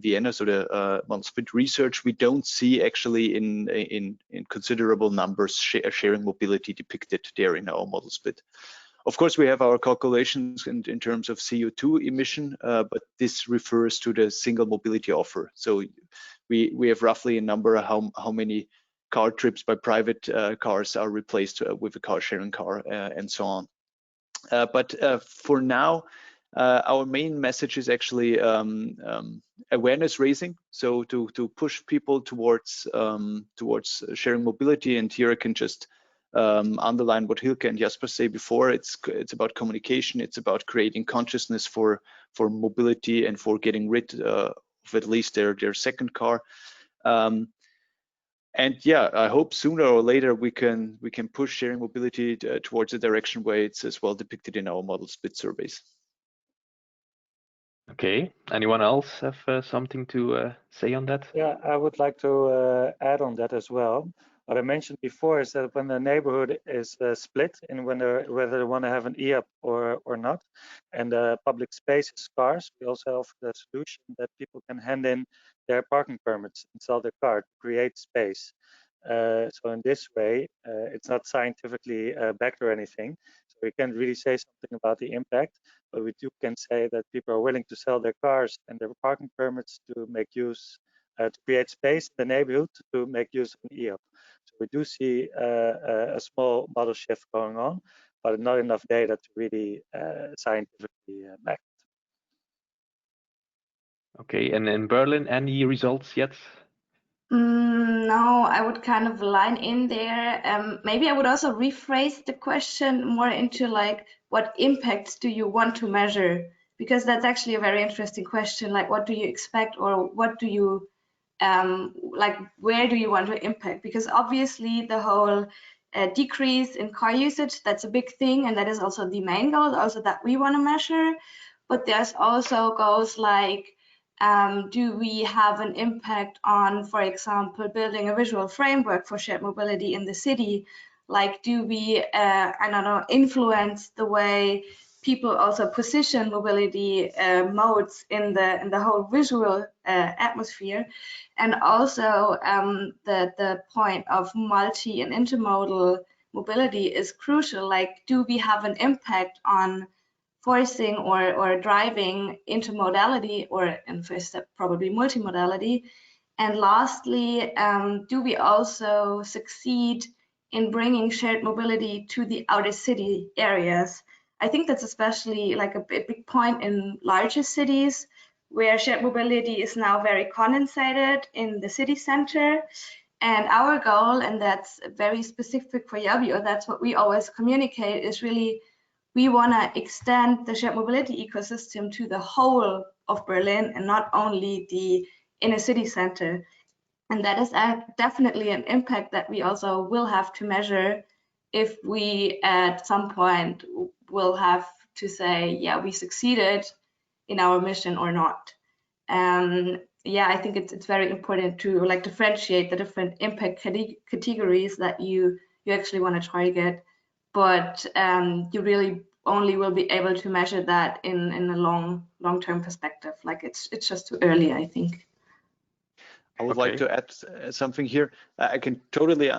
Vienna, so the model split research, we don't see actually in considerable numbers sharing mobility depicted there in our model split. Of course, we have our calculations in terms of CO2 emission, but this refers to the single mobility offer. So we have roughly a number of how many car trips by private cars are replaced with a car sharing car and so on. But for now, our main message is actually awareness raising. So to push people towards sharing mobility. And here I can just underline what Hilke and Jasper say before. It's about communication. It's about creating consciousness for mobility and for getting rid of at least their second car. And yeah, I hope sooner or later we can push sharing mobility towards a direction where it's as well depicted in our model split surveys.
Okay, anyone else have something to say on that?
Yeah, I would like to add on that as well. What I mentioned before is that when the neighborhood is split and whether they want to have an eHUB or not, and the public space is scarce, we also offer the solution that people can hand in their parking permits and sell their car to create space. So in this way, it's not scientifically backed or anything. So we can't really say something about the impact, but we can say that people are willing to sell their cars and their parking permits to make use, to create space in the neighborhood to make use of an eHUB. So we do see a small model shift going on, but not enough data to really scientifically back it.
Okay, and in Berlin, any results yet?
No, I would kind of line in there. Maybe I would also rephrase the question more into like, what impacts do you want to measure? Because that's actually a very interesting question. Like, what do you expect, or what do you like? Where do you want to impact? Because obviously the whole decrease in car usage, that's a big thing, and that is also the main goal, also that we want to measure. But there's also goals like, do we have an impact on, for example, building a visual framework for shared mobility in the city? Like, do we, I don't know, influence the way people also position mobility modes in the whole visual atmosphere? And also the point of multi and intermodal mobility is crucial. Like, do we have an impact on forcing or driving intermodality, or in first step probably multimodality? And lastly, do we also succeed in bringing shared mobility to the outer city areas? I think that's especially like a big point in larger cities, where shared mobility is now very concentrated in the city center. And our goal, and that's very specific for Jelbi, or that's what we always communicate, is really we want to extend the shared mobility ecosystem to the whole of Berlin and not only the inner city center. And that is definitely an impact that we also will have to measure if we at some point will have to say, yeah, we succeeded in our mission or not. Yeah, I think it's very important to like differentiate the different impact categories that you actually want to target. But you really only will be able to measure that in a long-term perspective. Like it's just too early, I think.
I would like to add something here. I can totally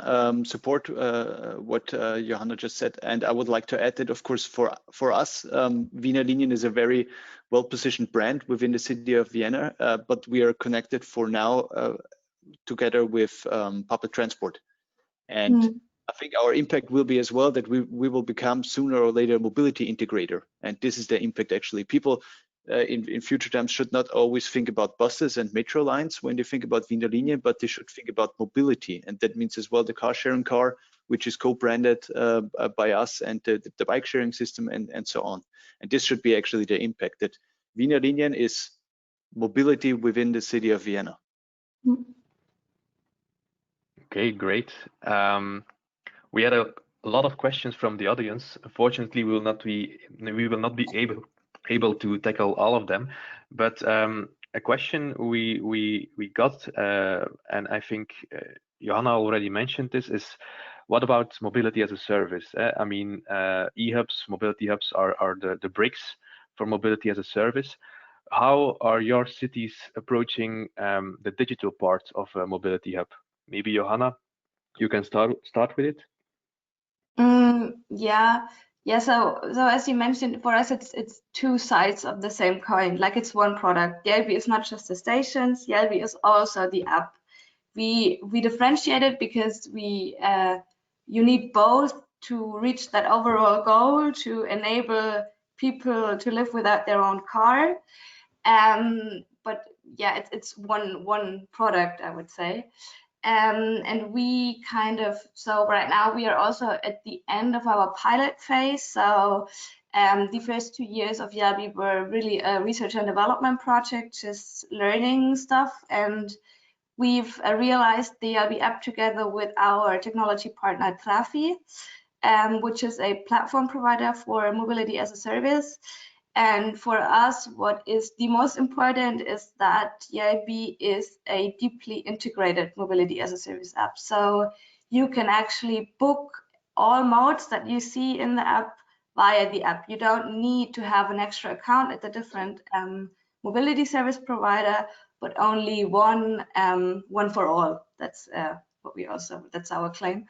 support what Johanna just said, and I would like to add that, of course, for us, Wiener Linien is a very well-positioned brand within the city of Vienna, but we are connected for now together with public transport. And I think our impact will be as well that we will become sooner or later a mobility integrator. And this is the impact actually. People in future times should not always think about buses and metro lines when they think about Wiener Linien, but they should think about mobility. And that means as well the car sharing car, which is co-branded by us, and the bike sharing system and so on. And this should be actually the impact, that Wiener Linien is mobility within the city of Vienna.
Okay, great. We had a lot of questions from the audience. Unfortunately, we will not be able to tackle all of them. But a question we got, and I think Johanna already mentioned this, is what about mobility as a service? I mean, eHUBs, mobility hubs are the bricks for mobility as a service. How are your cities approaching the digital part of a mobility hub? Maybe Johanna, you can start with it.
Yeah. So as you mentioned, for us, it's two sides of the same coin. Like it's one product. Jelbi is not just the stations. Jelbi is also the app. We differentiate it because you need both to reach that overall goal to enable people to live without their own car. But yeah, it's one product, I would say. And we so right now we are also at the end of our pilot phase. So the first 2 years of Jelbi were really a research and development project, just learning stuff. And we've realized the Jelbi app together with our technology partner Trafi, which is a platform provider for mobility as a service. And for us, what is the most important is that Jelbi is a deeply integrated mobility as a service app. So you can actually book all modes that you see in the app via the app. You don't need to have an extra account at the different mobility service provider, but only one for all. That's that's our claim.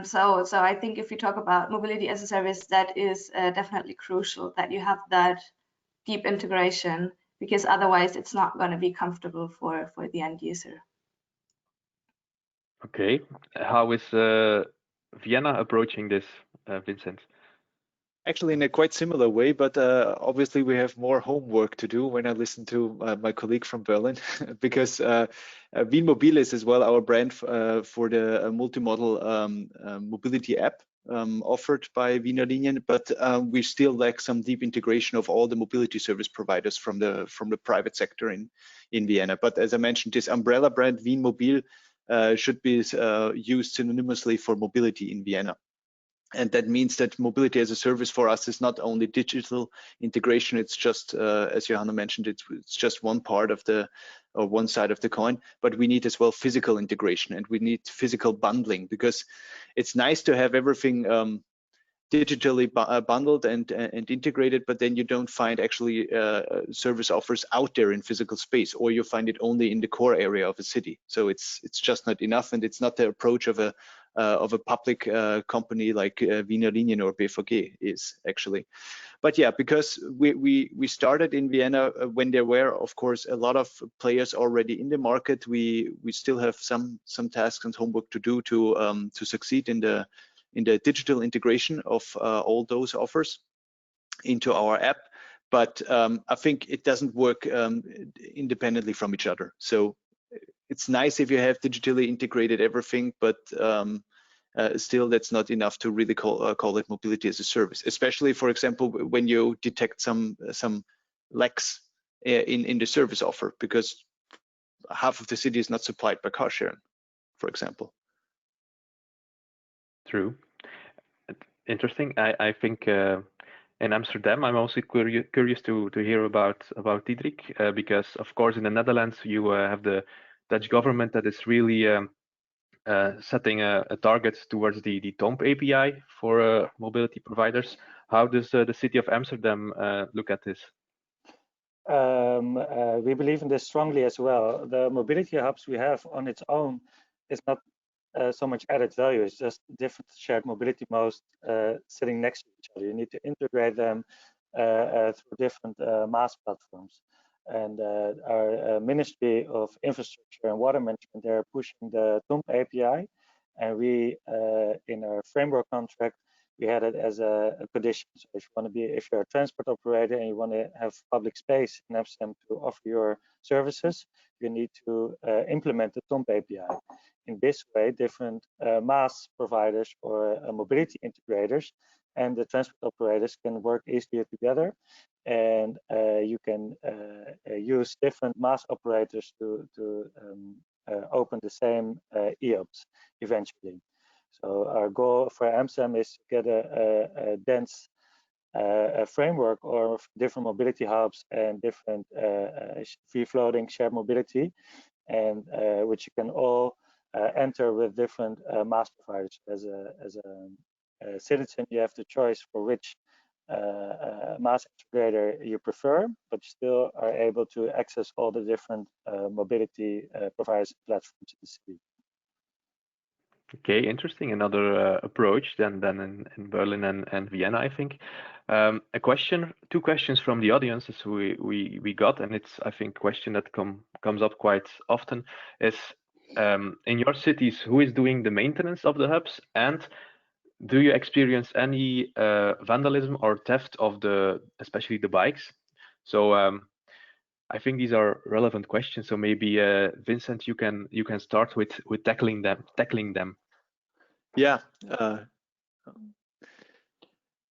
So I think if you talk about mobility as a service, that is definitely crucial that you have that deep integration, because otherwise it's not going to be comfortable for the end user.
Okay, how is Vienna approaching this, Vincent?
Actually, in a quite similar way, but obviously we have more homework to do when I listen to my colleague from Berlin, because Wienmobil is as well our brand for the multimodal mobility app offered by Wiener Linien, but we still lack some deep integration of all the mobility service providers from the private sector in Vienna. But as I mentioned, this umbrella brand Wienmobil should be used synonymously for mobility in Vienna. And that means that mobility as a service for us is not only digital integration, it's just, as Johanna mentioned, it's just one part of one side of the coin, but we need as well physical integration, and we need physical bundling, because it's nice to have everything digitally bundled and integrated, but then you don't find actually service offers out there in physical space, or you find it only in the core area of a city. So it's just not enough, and it's not the approach of a public company like Wiener Linien or BVG is actually. But yeah, because we started in Vienna when there were, of course, a lot of players already in the market. We still have some tasks and homework to do to succeed in the digital integration of all those offers into our app. But I think it doesn't work independently from each other. So it's nice if you have digitally integrated everything, but still that's not enough to really call it mobility as a service, especially, for example, when you detect some lacks in the service offer, because half of the city is not supplied by car sharing, for example.
True. Interesting. I think in Amsterdam, I'm also curious to hear about Diederik, because of course in the Netherlands you have the Dutch government that is really setting a target towards the TOMP API for mobility providers. How does the city of Amsterdam look at this?
We believe in this strongly as well. The mobility hubs we have on its own is not so much added value. It's just different shared mobility modes sitting next to each other. You need to integrate them through different MaaS platforms. And our Ministry of Infrastructure and Water Management, they're pushing the TOMP API, and we, in our framework contract, we had it as a condition. So if you're a transport operator and you want to have public space in Amsterdam to offer your services, you need to implement the TOMP API. In this way, different MaaS providers or mobility integrators and the transport operators can work easier together, and you can use different mass operators to open the same eHUBs eventually. So our goal for Amsterdam is to get a dense a framework or different mobility hubs and different free-floating shared mobility, and which you can all enter with different mass providers. As a citizen, you have the choice for which mass integrator you prefer, but you still are able to access all the different mobility providers and platforms in the city.
Okay, interesting. Another approach than in Berlin and Vienna, I think. Two questions from the audience as we got, and it's, I think, a question that comes up quite often is, in your cities, who is doing the maintenance of the hubs, and do you experience any vandalism or theft of especially the bikes? So I think these are relevant questions. So maybe Vincent, you can start with tackling them.
Yeah.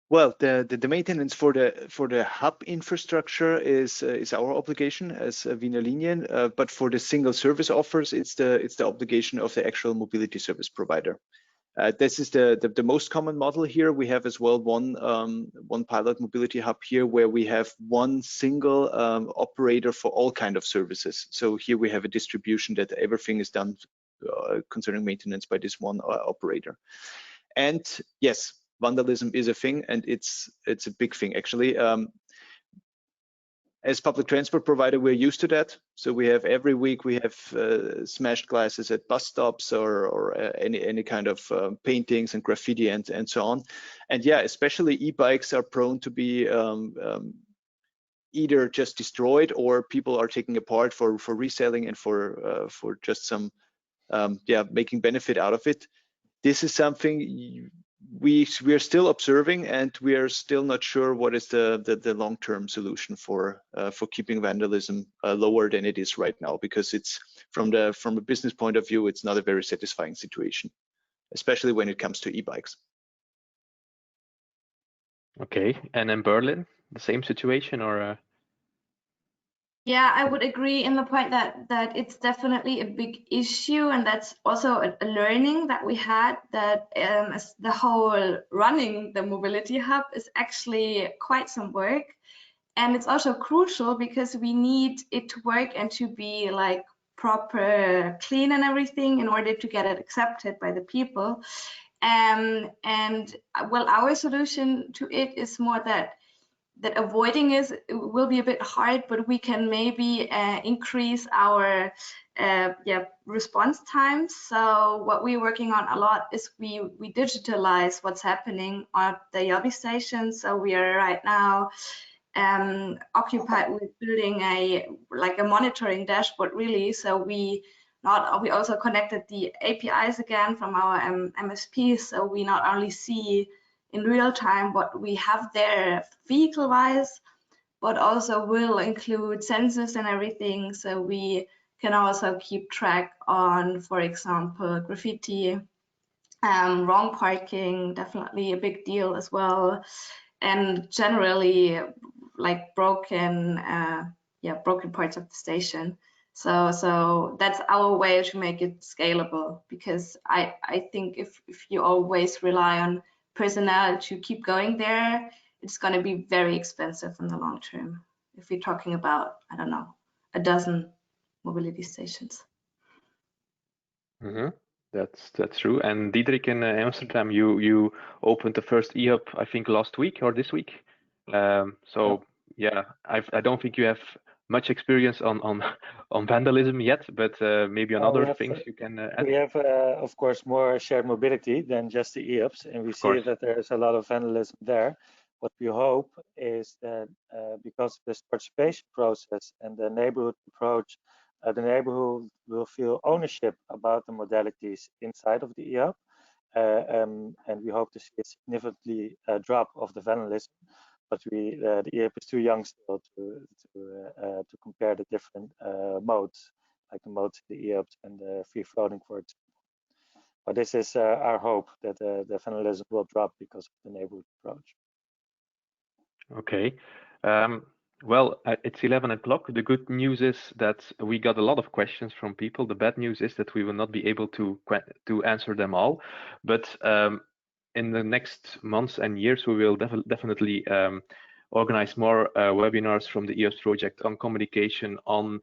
Well, the maintenance for the hub infrastructure is our obligation as Wiener Linien, but for the single service offers, it's the obligation of the actual mobility service provider. This is the most common model here. We have as well one pilot mobility hub here where we have one single operator for all kind of services. So here we have a distribution that everything is done concerning maintenance by this one operator. And yes, vandalism is a thing, and it's a big thing actually. As public transport provider, we're used to that. So we have every week we have smashed glasses at bus stops or any kind of paintings and graffiti and so on. And yeah, especially e-bikes are prone to be either just destroyed or people are taking apart for reselling and for just some making benefit out of it. This is something we are still observing, and we are still not sure what is the long-term solution for keeping vandalism lower than it is right now, because it's from a business point of view, it's not a very satisfying situation, especially when it comes to e-bikes.
Okay, and in Berlin, the same situation, or?
Yeah, I would agree in the point that it's definitely a big issue, and that's also a learning that we had, that as the whole running the mobility hub is actually quite some work, and it's also crucial because we need it to work and to be like proper clean and everything in order to get it accepted by the people. And well, our solution to it is more that avoiding it will be a bit hard, but we can maybe increase our response times. So what we're working on a lot is we digitalize what's happening at the Jelbi station. So we are right now occupied with building a monitoring dashboard, really. So we also connected the APIs again from our MSP, so we not only see in real time what we have there vehicle wise, but also will include sensors and everything, so we can also keep track on, for example, graffiti, wrong parking, definitely a big deal as well, and generally like broken parts of the station. So that's our way to make it scalable, because I think if you always rely on personnel to keep going there, it's going to be very expensive in the long term, if we're talking about, I don't know, a dozen mobility stations.
Mm-hmm. That's true. And Diederik, in Amsterdam, you opened the first eHUB, I think, last week or this week. Yeah, I don't think you have much experience on vandalism yet, but maybe on other things you can add.
We have, of course, more shared mobility than just the eHUBs, and we see that there's a lot of vandalism there. What we hope is that because of this participation process and the neighborhood approach, the neighborhood will feel ownership about the modalities inside of the eHUB, and we hope to see a significantly drop of the vandalism. But the eHUB is too young still to compare the different modes, like the modes in the eHUBs and the free floating, for example. But this is our hope that the vandalism will drop because of the neighborhood approach.
Okay. Well, it's 11 o'clock. The good news is that we got a lot of questions from people. The bad news is that we will not be able to answer them all. But in the next months and years, we will definitely organize more webinars from the eHUBS project on communication, on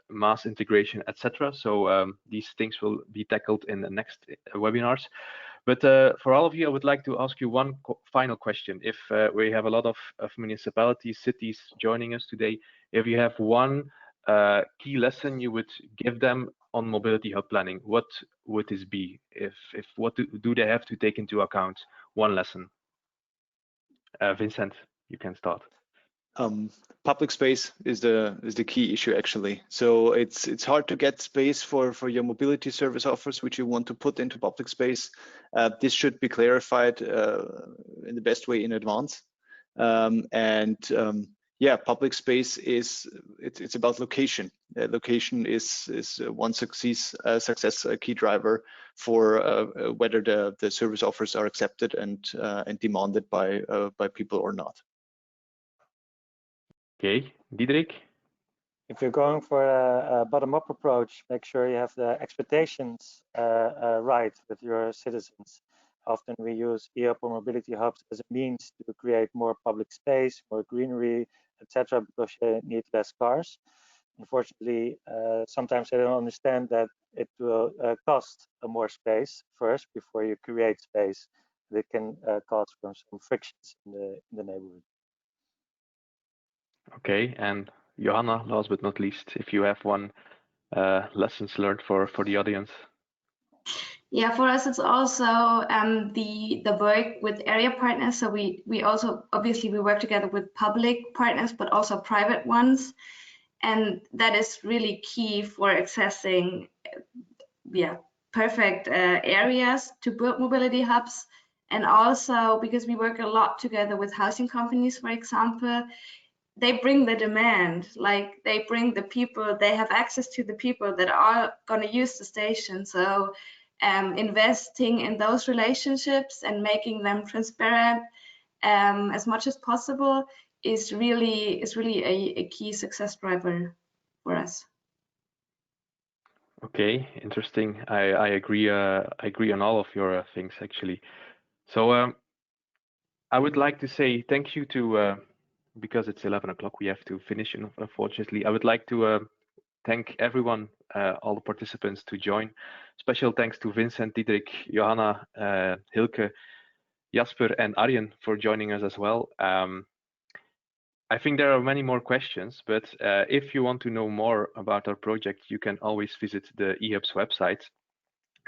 mass integration, etc. So these things will be tackled in the next webinars. But for all of you, I would like to ask you one final question. If we have a lot of municipalities, cities joining us today, if you have one key lesson you would give them on mobility hub planning, what would this be? If what do they have to take into account? One lesson. Vincent, you can start.
Public space is the key issue, actually. So it's hard to get space for your mobility service offers which you want to put into public space. This should be clarified in the best way in advance. Yeah, public space it's about location. Location is one success key driver for whether the service offers are accepted and demanded by people or not.
Okay, Diederik?
If you're going for a bottom-up approach, make sure you have the expectations right with your citizens. Often we use eHUB or mobility hubs as a means to create more public space, more greenery, etc., because you need less cars. Unfortunately, sometimes they don't understand that it will cost more space first before you create space. That can cause some frictions in the neighborhood.
Okay, and Johanna, last but not least, if you have one lessons learned for the audience.
Yeah, for us it's also the work with area partners. So we also obviously we work together with public partners, but also private ones, and that is really key for accessing perfect areas to build mobility hubs. And also because we work a lot together with housing companies, for example, they bring the demand, like they bring the people, they have access to the people that are going to use the station. So investing in those relationships and making them transparent as much as possible is really a key success driver for us.
Okay, interesting. I agree. I agree on all of your things actually. So I would like to say thank you to because it's 11 o'clock. We have to finish. Unfortunately, I would like to thank everyone, all the participants to join. Special thanks to Vincent, Diederik, Johanna, Hilke, Jasper, and Arjen for joining us as well. I think there are many more questions, but if you want to know more about our project, you can always visit the eHUBS website.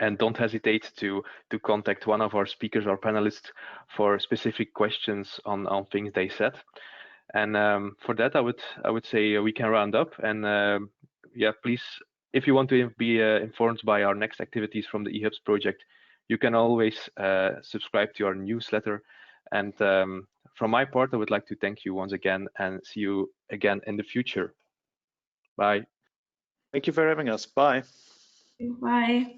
And don't hesitate to contact one of our speakers or panelists for specific questions on things they said. And for that, I would say we can round up. And yeah, please, if you want to be informed by our next activities from the eHUBS project, you can always subscribe to our newsletter. And from my part, I would like to thank you once again and see you again in the future. Bye.
Thank you for having us. Bye.
Bye.